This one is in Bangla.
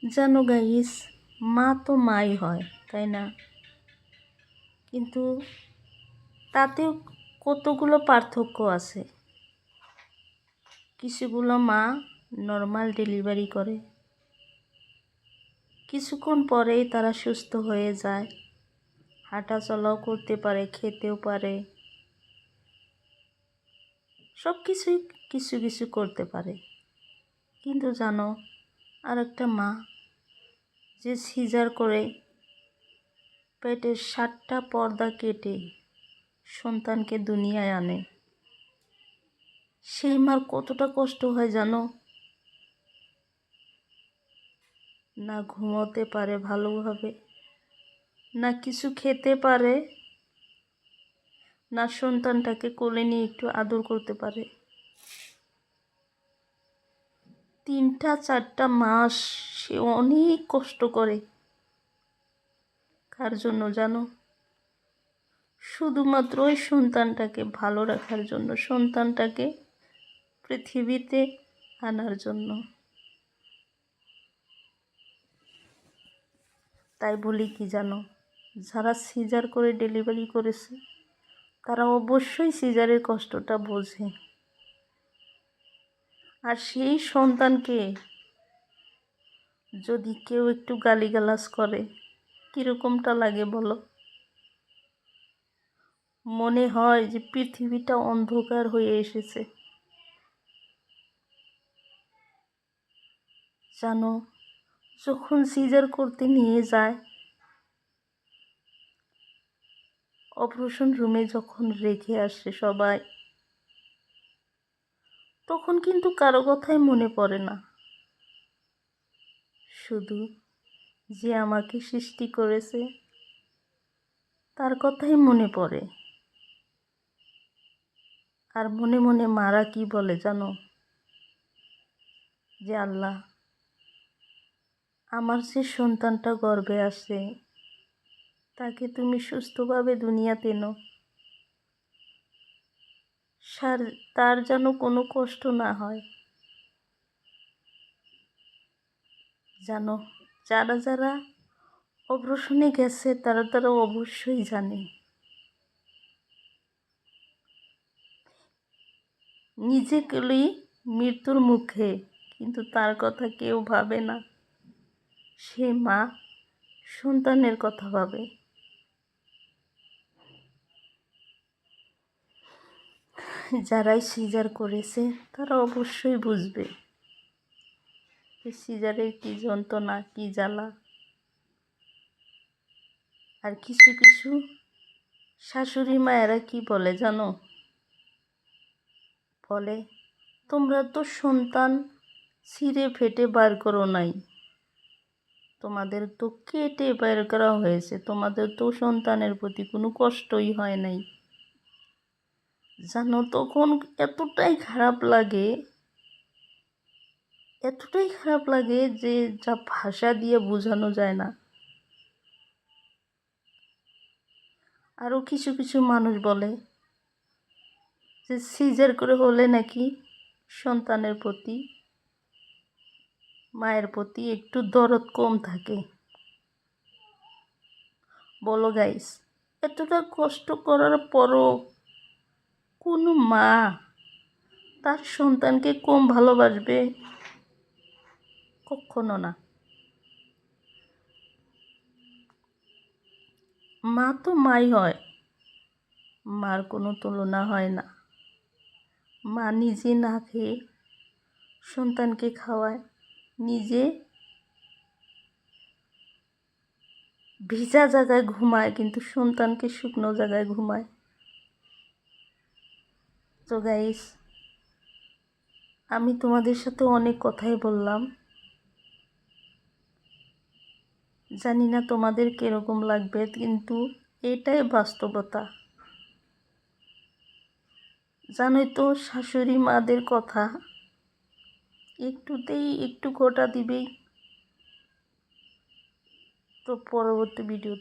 জানো গাইস, মা তো মাই হয়, তাই না? কিন্তু তাতেও কতগুলো পার্থক্য আছে। কিছুগুলো মা নর্মাল ডেলিভারি করে, কিছুক্ষণ পরেই তারা সুস্থ হয়ে যায়, হাঁটা চলাও করতে পারে, খেতেও পারে, সব কিছুই কিছু কিছু করতে পারে। কিন্তু জানো, আর একটা মা যে সিজার করে পেটের 7টা পর্দা কেটে সন্তানকে দুনিয়ায় আনে, সেই মার কতটা কষ্ট হয় জানো? না ঘুমোতে পারে ভালোভাবে, না কিছু খেতে পারে, না সন্তানটাকে কোলে নিয়ে একটু আদর করতে পারে। 3-4টা মাস সে অনেক কষ্ট করে। কার জন্য জানো? শুধুমাত্র ওই সন্তানটাকে ভালো রাখার জন্য, সন্তানটাকে পৃথিবীতে আনার জন্য। তাই বলি কি জানো, যারা সিজার করে ডেলিভারি করেছে তারা অবশ্যই সিজারের কষ্টটা বোঝে। আর সেই সন্তানকে যদি কেউ একটু গালিগালাজ করে, কীরকমটা লাগে বলো? মনে হয় যে পৃথিবীটা অন্ধকার হয়ে এসেছে। জানো, যখন সিজার করতে নিয়ে যায়, অপারেশন রুমে যখন রেখে আসে সবাই, তখন কিন্তু কারো কথাই মনে পড়ে না, শুধু যে আমাকে সৃষ্টি করেছে তার কথাই মনে পড়ে। আর মনে মনে মারা কি বলে জানো? যে আল্লাহ, আমার যে সন্তানটা গর্ভে আসে তাকে তুমি সুস্থভাবে দুনিয়াতে এনো, তার যেন কোনো কষ্ট না হয়। জানো, যারা যারা অপারেশনে গেছে তারা তারা অবশ্যই জানে, নিজে গেলেই মৃত্যুর মুখে, কিন্তু তার কথা কেউ ভাবে না। সে মা সন্তানের কথা ভাবে। যারাই সিজার করেছে তারা অবশ্যই বুঝবে যে সিজারের কী যন্ত্রণা, কী জ্বালা। আর কিছু কিছু শাশুড়ি মায়েরা কি বলে জানো? বলে, তোমরা তো সন্তান ছিঁড়ে ফেটে বার করো নাই, তোমাদের তো কেটে বের করা হয়েছে, তোমাদের তো সন্তানের প্রতি কোনো কষ্টই হয় নাই। জানো, তখন এতটাই খারাপ লাগে, এতটাই খারাপ লাগে যে যা ভাষা দিয়ে বোঝানো যায় না। আরও কিছু কিছু মানুষ বলে যে সিজার করে হলে নাকি সন্তানের প্রতি, মায়ের প্রতি একটু দরদ কম থাকে। বলো গাইস, এতটা কষ্ট করার পরও কোনো মা তার সন্তানকে কম ভালোবাসবে? কখনো না। মা তো মাই হয়, মার কোনো তুলনা হয় না। মা নিজে না খেয়ে সন্তানকে খাওয়ায়, নিজে ভিজা জায়গায় ঘুমায় কিন্তু সন্তানকে শুকনো জায়গায় ঘুমায়। তো গাইস, আমি তোমাদের সাথে অনেক কথাই বললাম, জানি না তোমাদের কীরকম লাগবে, কিন্তু এটাই বাস্তবতা। জানোই তো, শাশুড়ি মাদের কথা একটুতেই একটু গোটা দিবেই। তো পরবর্তী ভিডিও